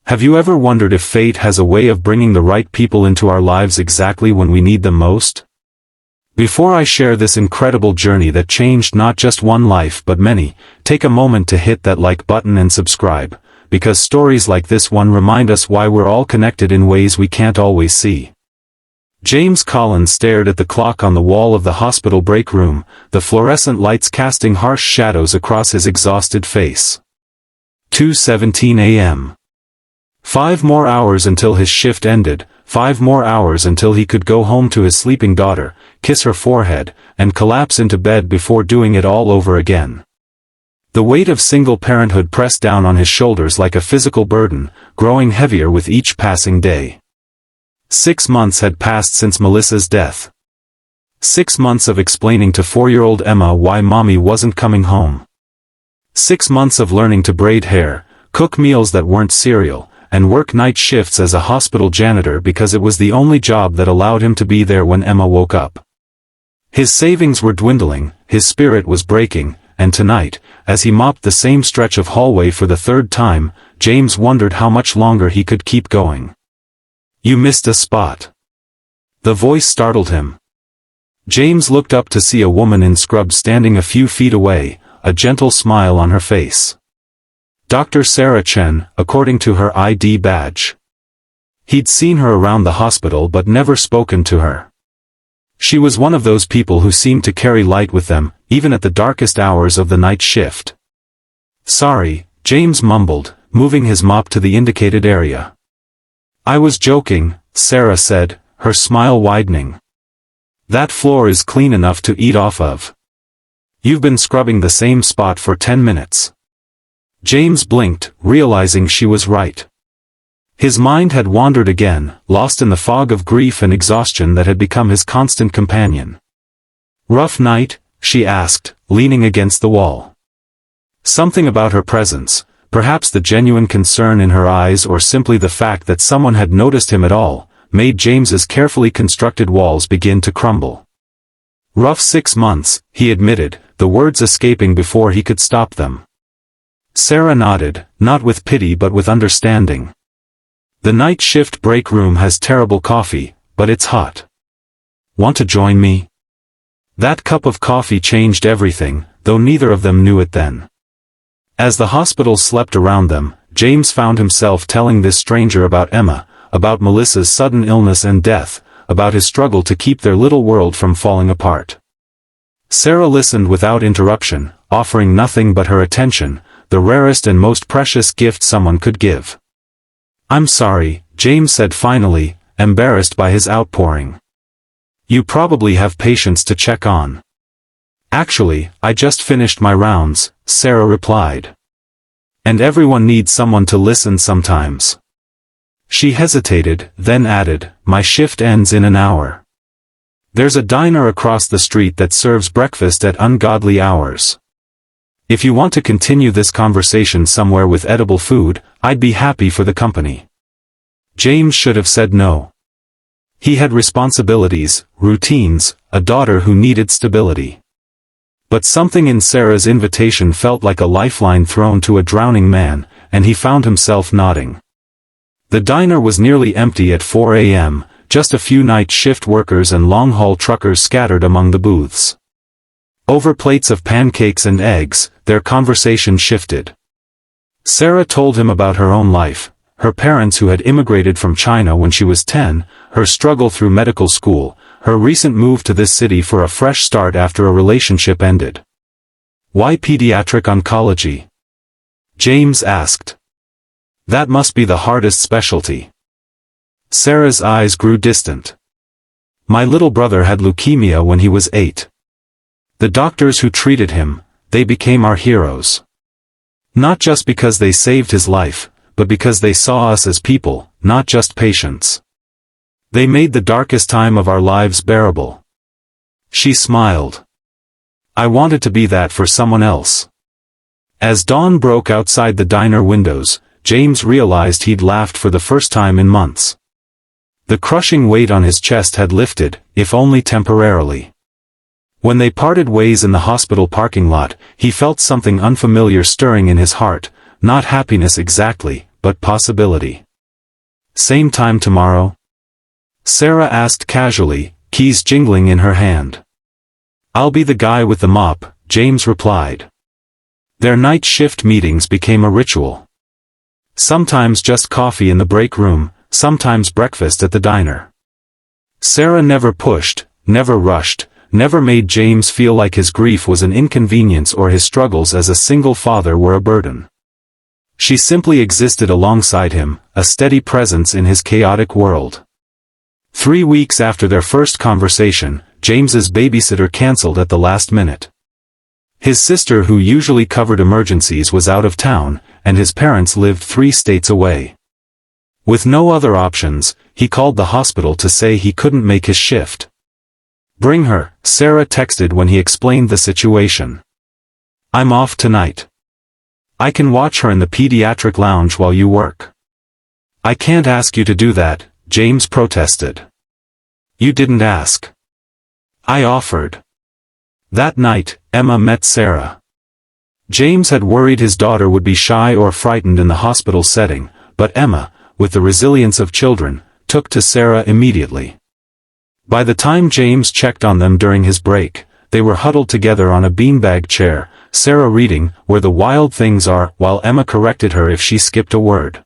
Have you ever wondered if fate has a way of bringing the right people into our lives exactly when we need them most? Before I share this incredible journey that changed not just one life but many, take a moment to hit that like button and subscribe, because stories like this one remind us why we're all connected in ways we can't always see. James Collins stared at the clock on the wall of the hospital break room, the fluorescent lights casting harsh shadows across his exhausted face. 2:17 a.m. 5 more hours until his shift ended, 5 more hours until he could go home to his sleeping daughter, kiss her forehead, and collapse into bed before doing it all over again. The weight of single parenthood pressed down on his shoulders like a physical burden, growing heavier with each passing day. 6 months had passed since Melissa's death. 6 months of explaining to 4-year-old Emma why mommy wasn't coming home. 6 months of learning to braid hair, cook meals that weren't cereal, and work night shifts as a hospital janitor because it was the only job that allowed him to be there when Emma woke up. His savings were dwindling, his spirit was breaking, and tonight, as he mopped the same stretch of hallway for the 3rd time, James wondered how much longer he could keep going. "You missed a spot." The voice startled him. James looked up to see a woman in scrubs standing a few feet away, a gentle smile on her face. Dr. Sarah Chen, according to her ID badge. He'd seen her around the hospital but never spoken to her. She was one of those people who seemed to carry light with them, even at the darkest hours of the night shift. "Sorry," James mumbled, moving his mop to the indicated area. "I was joking," Sarah said, her smile widening. "That floor is clean enough to eat off of. You've been scrubbing the same spot for 10 minutes. James blinked, realizing she was right. His mind had wandered again, lost in the fog of grief and exhaustion that had become his constant companion. "Rough night?" she asked, leaning against the wall. Something about her presence, perhaps the genuine concern in her eyes or simply the fact that someone had noticed him at all, made James's carefully constructed walls begin to crumble. "Rough 6 months," he admitted, the words escaping before he could stop them. Sarah nodded, not with pity but with understanding. "The night shift break room has terrible coffee, but it's hot. Want to join me?" That cup of coffee changed everything, though neither of them knew it then. As the hospital slept around them, James found himself telling this stranger about Emma, about Melissa's sudden illness and death, about his struggle to keep their little world from falling apart. Sarah listened without interruption, offering nothing but her attention, the rarest and most precious gift someone could give. "I'm sorry," James said finally, embarrassed by his outpouring. "You probably have patients to check on." "Actually, I just finished my rounds," Sarah replied. "And everyone needs someone to listen sometimes." She hesitated, then added, "My shift ends in an hour. There's a diner across the street that serves breakfast at ungodly hours. If you want to continue this conversation somewhere with edible food, I'd be happy for the company." James should have said no. He had responsibilities, routines, a daughter who needed stability. But something in Sarah's invitation felt like a lifeline thrown to a drowning man, and he found himself nodding. The diner was nearly empty at 4 a.m., just a few night shift workers and long-haul truckers scattered among the booths. Over plates of pancakes and eggs, their conversation shifted. Sarah told him about her own life, her parents who had immigrated from China when she was 10, her struggle through medical school, her recent move to this city for a fresh start after a relationship ended. "Why pediatric oncology?" James asked. "That must be the hardest specialty." Sarah's eyes grew distant. "My little brother had leukemia when he was 8. The doctors who treated him, they became our heroes. Not just because they saved his life, but because they saw us as people, not just patients. They made the darkest time of our lives bearable." She smiled. "I wanted to be that for someone else." As dawn broke outside the diner windows, James realized he'd laughed for the first time in months. The crushing weight on his chest had lifted, if only temporarily. When they parted ways in the hospital parking lot, he felt something unfamiliar stirring in his heart, not happiness exactly, but possibility. Same time tomorrow? Sarah asked casually, keys jingling in her hand. I'll be the guy with the mop, James replied. Their night shift meetings became a ritual. Sometimes just coffee in the break room, sometimes breakfast at the diner. Sarah never pushed, never rushed, never made James feel like his grief was an inconvenience or his struggles as a single father were a burden. She simply existed alongside him, a steady presence in his chaotic world. 3 weeks after their first conversation, James's babysitter cancelled at the last minute. His sister, who usually covered emergencies, was out of town, and his parents lived 3 states away. With no other options, he called the hospital to say he couldn't make his shift. Bring her, Sarah texted when he explained the situation. I'm off tonight. I can watch her in the pediatric lounge while you work. I can't ask you to do that, James protested. You didn't ask. I offered. That night, Emma met Sarah. James had worried his daughter would be shy or frightened in the hospital setting, but Emma, with the resilience of children, took to Sarah immediately. By the time James checked on them during his break, they were huddled together on a beanbag chair, Sarah reading Where the Wild Things Are, while Emma corrected her if she skipped a word.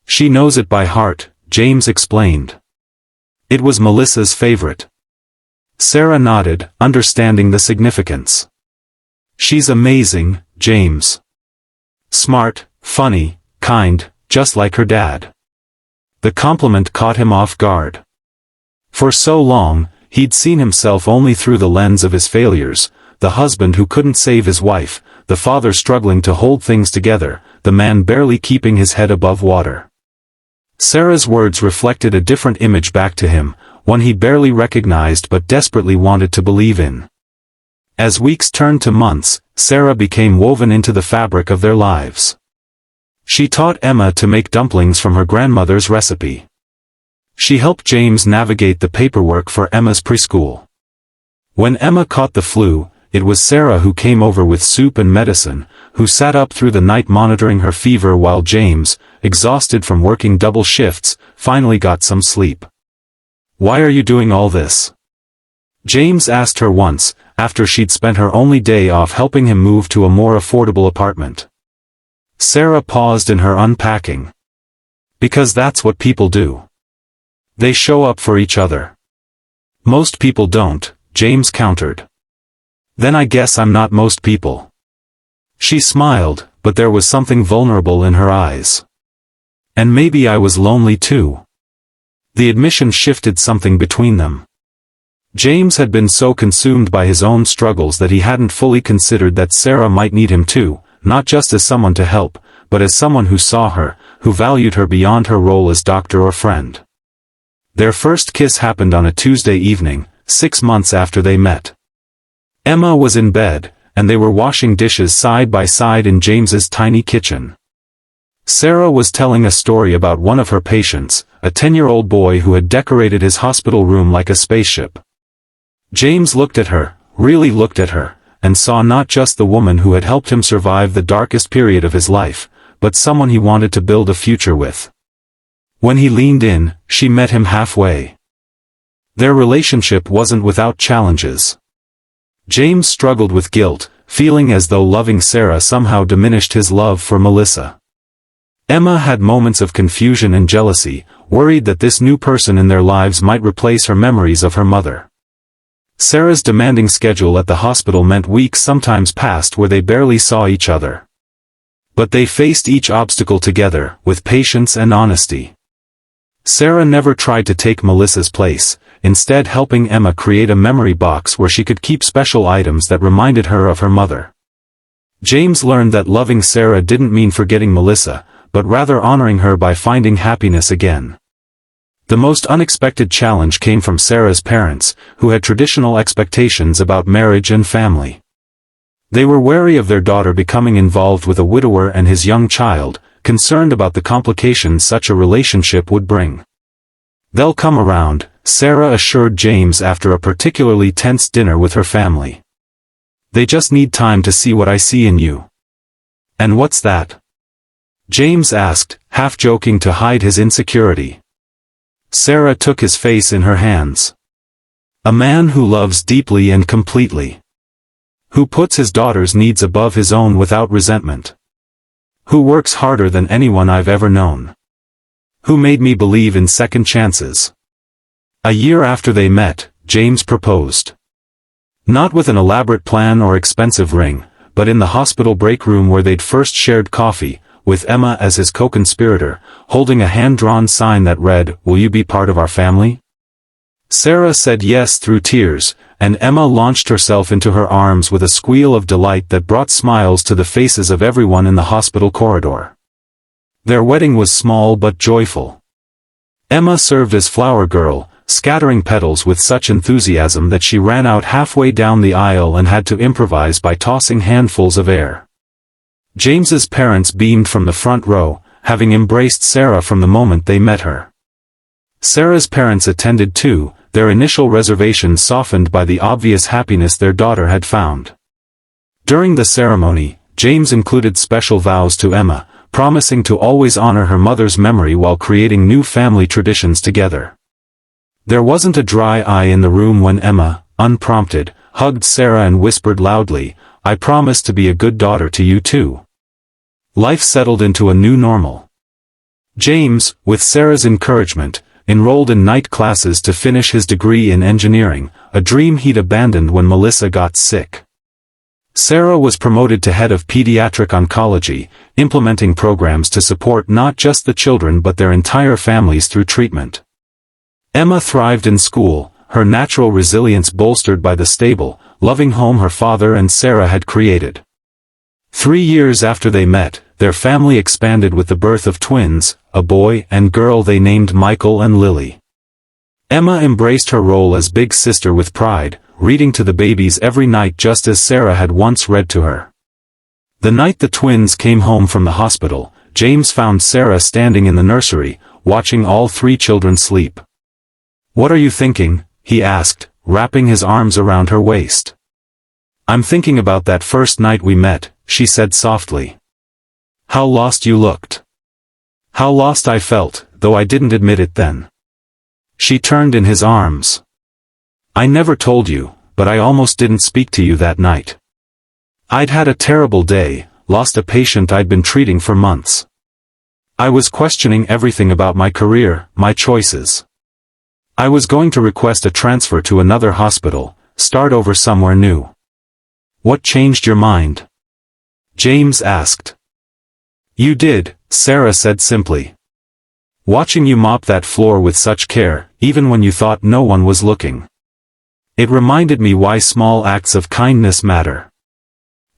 She knows it by heart, James explained. It was Melissa's favorite. Sarah nodded, understanding the significance. She's amazing, James. Smart, funny, kind, just like her dad. The compliment caught him off guard. For so long, he'd seen himself only through the lens of his failures, the husband who couldn't save his wife, the father struggling to hold things together, the man barely keeping his head above water. Sarah's words reflected a different image back to him, one he barely recognized but desperately wanted to believe in. As weeks turned to months, Sarah became woven into the fabric of their lives. She taught Emma to make dumplings from her grandmother's recipe. She helped James navigate the paperwork for Emma's preschool. When Emma caught the flu, it was Sarah who came over with soup and medicine, who sat up through the night monitoring her fever while James, exhausted from working double shifts, finally got some sleep. Why are you doing all this? James asked her once, after she'd spent her only day off helping him move to a more affordable apartment. Sarah paused in her unpacking. Because that's what people do. They show up for each other. Most people don't, James countered. Then I guess I'm not most people. She smiled, but there was something vulnerable in her eyes. And maybe I was lonely too. The admission shifted something between them. James had been so consumed by his own struggles that he hadn't fully considered that Sarah might need him too, not just as someone to help, but as someone who saw her, who valued her beyond her role as doctor or friend. Their first kiss happened on a Tuesday evening, 6 months after they met. Emma was in bed, and they were washing dishes side by side in James's tiny kitchen. Sarah was telling a story about one of her patients, a 10-year-old boy who had decorated his hospital room like a spaceship. James looked at her, really looked at her, and saw not just the woman who had helped him survive the darkest period of his life, but someone he wanted to build a future with. When he leaned in, she met him halfway. Their relationship wasn't without challenges. James struggled with guilt, feeling as though loving Sarah somehow diminished his love for Melissa. Emma had moments of confusion and jealousy, worried that this new person in their lives might replace her memories of her mother. Sarah's demanding schedule at the hospital meant weeks sometimes passed where they barely saw each other. But they faced each obstacle together, with patience and honesty. Sarah never tried to take Melissa's place, instead helping Emma create a memory box where she could keep special items that reminded her of her mother. James learned that loving Sarah didn't mean forgetting Melissa, but rather honoring her by finding happiness again. The most unexpected challenge came from Sarah's parents, who had traditional expectations about marriage and family. They were wary of their daughter becoming involved with a widower and his young child, concerned about the complications such a relationship would bring. They'll come around, Sarah assured James after a particularly tense dinner with her family. They just need time to see what I see in you. And what's that? James asked, half joking to hide his insecurity. Sarah took his face in her hands. A man who loves deeply and completely. Who puts his daughter's needs above his own without resentment. Who works harder than anyone I've ever known. Who made me believe in second chances. A year after they met, James proposed. Not with an elaborate plan or expensive ring, but in the hospital break room where they'd first shared coffee, with Emma as his co-conspirator, holding a hand-drawn sign that read, "Will you be part of our family?" Sarah said yes through tears, and Emma launched herself into her arms with a squeal of delight that brought smiles to the faces of everyone in the hospital corridor. Their wedding was small but joyful. Emma served as flower girl, scattering petals with such enthusiasm that she ran out halfway down the aisle and had to improvise by tossing handfuls of air. James's parents beamed from the front row, having embraced Sarah from the moment they met her. Sarah's parents attended too, their initial reservations softened by the obvious happiness their daughter had found. During the ceremony, James included special vows to Emma, promising to always honor her mother's memory while creating new family traditions together. There wasn't a dry eye in the room when Emma, unprompted, hugged Sarah and whispered loudly, "I promise to be a good daughter to you too." Life settled into a new normal. James, with Sarah's encouragement, enrolled in night classes to finish his degree in engineering, a dream he'd abandoned when Melissa got sick. Sarah was promoted to head of pediatric oncology, implementing programs to support not just the children but their entire families through treatment. Emma thrived in school, her natural resilience bolstered by the stable, loving home her father and Sarah had created. 3 years after they met, their family expanded with the birth of twins, a boy and girl they named Michael and Lily. Emma embraced her role as big sister with pride, reading to the babies every night just as Sarah had once read to her. The night the twins came home from the hospital, James found Sarah standing in the nursery, watching all 3 children sleep. "What are you thinking?" he asked, wrapping his arms around her waist. "I'm thinking about that first night we met," she said softly. "How lost you looked. How lost I felt, though I didn't admit it then." She turned in his arms. "I never told you, but I almost didn't speak to you that night. I'd had a terrible day, lost a patient I'd been treating for months. I was questioning everything about my career, my choices. I was going to request a transfer to another hospital, start over somewhere new." "What changed your mind?" James asked. "You did," Sarah said simply. "Watching you mop that floor with such care, even when you thought no one was looking. It reminded me why small acts of kindness matter.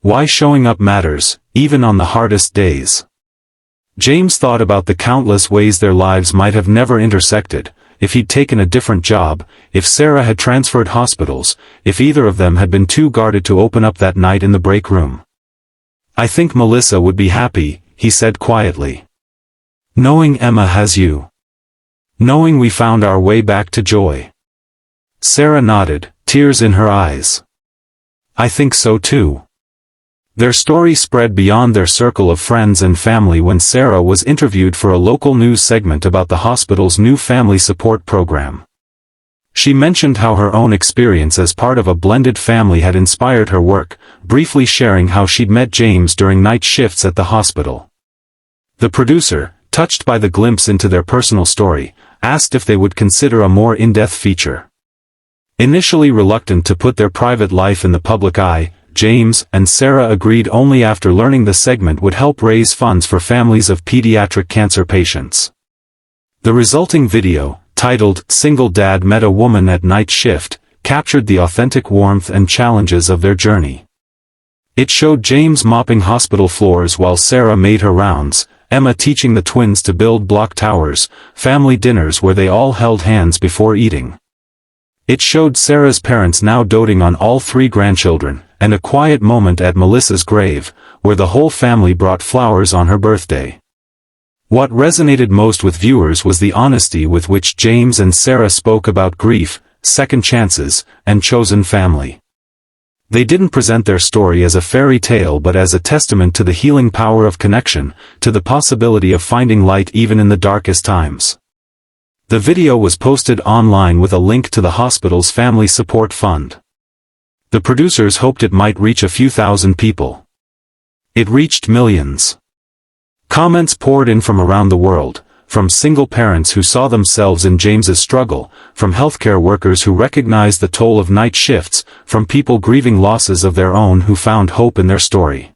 Why showing up matters, even on the hardest days." James thought about the countless ways their lives might have never intersected, if he'd taken a different job, if Sarah had transferred hospitals, if either of them had been too guarded to open up that night in the break room. "I think Melissa would be happy," he said quietly. "Knowing Emma has you. Knowing we found our way back to joy." Sarah nodded, tears in her eyes. "I think so too." Their story spread beyond their circle of friends and family when Sarah was interviewed for a local news segment about the hospital's new family support program. She mentioned how her own experience as part of a blended family had inspired her work, briefly sharing how she'd met James during night shifts at the hospital. The producer, touched by the glimpse into their personal story, asked if they would consider a more in-depth feature. Initially reluctant to put their private life in the public eye, James and Sarah agreed only after learning the segment would help raise funds for families of pediatric cancer patients. The resulting video, titled "Single Dad Met a Woman at Night Shift," captured the authentic warmth and challenges of their journey. It showed James mopping hospital floors while Sarah made her rounds, Emma teaching the twins to build block towers, family dinners where they all held hands before eating. It showed Sarah's parents now doting on all 3 grandchildren, and a quiet moment at Melissa's grave, where the whole family brought flowers on her birthday. What resonated most with viewers was the honesty with which James and Sarah spoke about grief, second chances, and chosen family. They didn't present their story as a fairy tale but as a testament to the healing power of connection, to the possibility of finding light even in the darkest times. The video was posted online with a link to the hospital's family support fund. The producers hoped it might reach a few thousand people. It reached millions. Comments poured in from around the world, from single parents who saw themselves in James's struggle, from healthcare workers who recognized the toll of night shifts, from people grieving losses of their own who found hope in their story.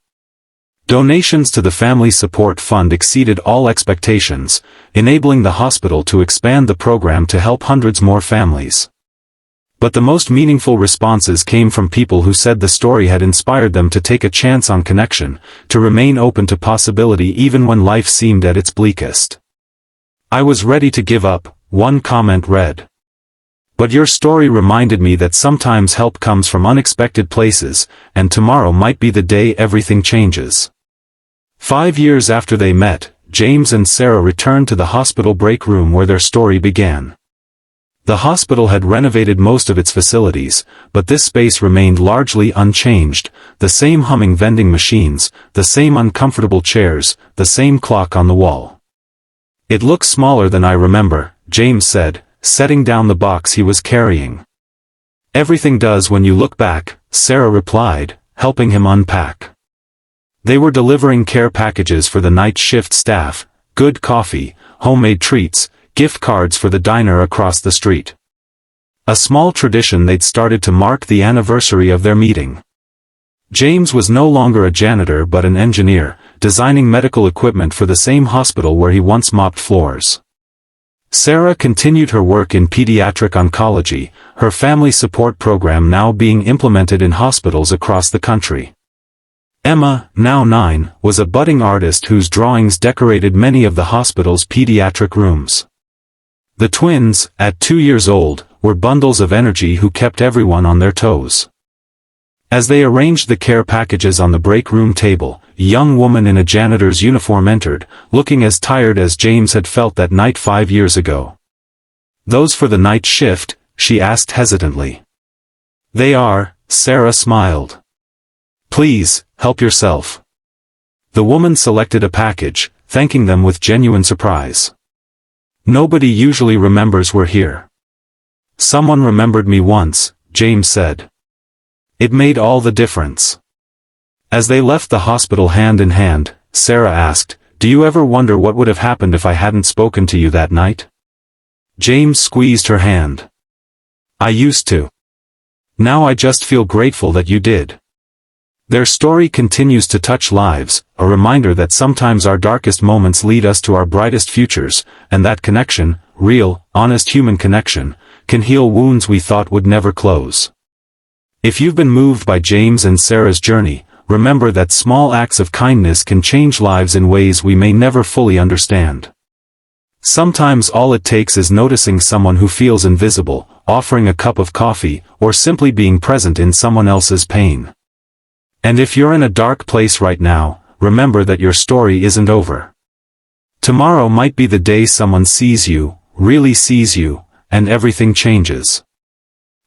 Donations to the Family Support Fund exceeded all expectations, enabling the hospital to expand the program to help hundreds more families. But the most meaningful responses came from people who said the story had inspired them to take a chance on connection, to remain open to possibility even when life seemed at its bleakest. "I was ready to give up," one comment read. "But your story reminded me that sometimes help comes from unexpected places, and tomorrow might be the day everything changes." 5 years after they met, James and Sarah returned to the hospital break room where their story began. The hospital had renovated most of its facilities, but this space remained largely unchanged: the same humming vending machines, the same uncomfortable chairs, the same clock on the wall. "It looks smaller than I remember," James said, setting down the box he was carrying. "Everything does when you look back," Sarah replied, helping him unpack. They were delivering care packages for the night shift staff, good coffee, homemade treats, gift cards for the diner across the street. A small tradition they'd started to mark the anniversary of their meeting. James was no longer a janitor but an engineer, designing medical equipment for the same hospital where he once mopped floors. Sarah continued her work in pediatric oncology, her family support program now being implemented in hospitals across the country. Emma, now 9, was a budding artist whose drawings decorated many of the hospital's pediatric rooms. The twins, at 2 years old, were bundles of energy who kept everyone on their toes. As they arranged the care packages on the break room table, a young woman in a janitor's uniform entered, looking as tired as James had felt that night 5 years ago. "Those for the night shift?" she asked hesitantly. "They are," Sarah smiled. "Please, help yourself." The woman selected a package, thanking them with genuine surprise. "Nobody usually remembers we're here." "Someone remembered me once," James said. It made all the difference. As they left the hospital hand in hand, Sarah asked, "Do you ever wonder what would have happened if I hadn't spoken to you that night?" James squeezed her hand. "I used to. Now I just feel grateful that you did." Their story continues to touch lives, a reminder that sometimes our darkest moments lead us to our brightest futures, and that connection, real, honest human connection, can heal wounds we thought would never close. If you've been moved by James and Sarah's journey, remember that small acts of kindness can change lives in ways we may never fully understand. Sometimes all it takes is noticing someone who feels invisible, offering a cup of coffee, or simply being present in someone else's pain. And if you're in a dark place right now, remember that your story isn't over. Tomorrow might be the day someone sees you, really sees you, and everything changes.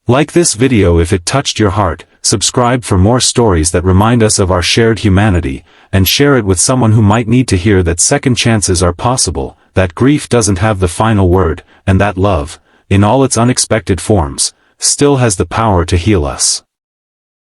Like this video if it touched your heart, subscribe for more stories that remind us of our shared humanity, and share it with someone who might need to hear that second chances are possible, that grief doesn't have the final word, and that love, in all its unexpected forms, still has the power to heal us.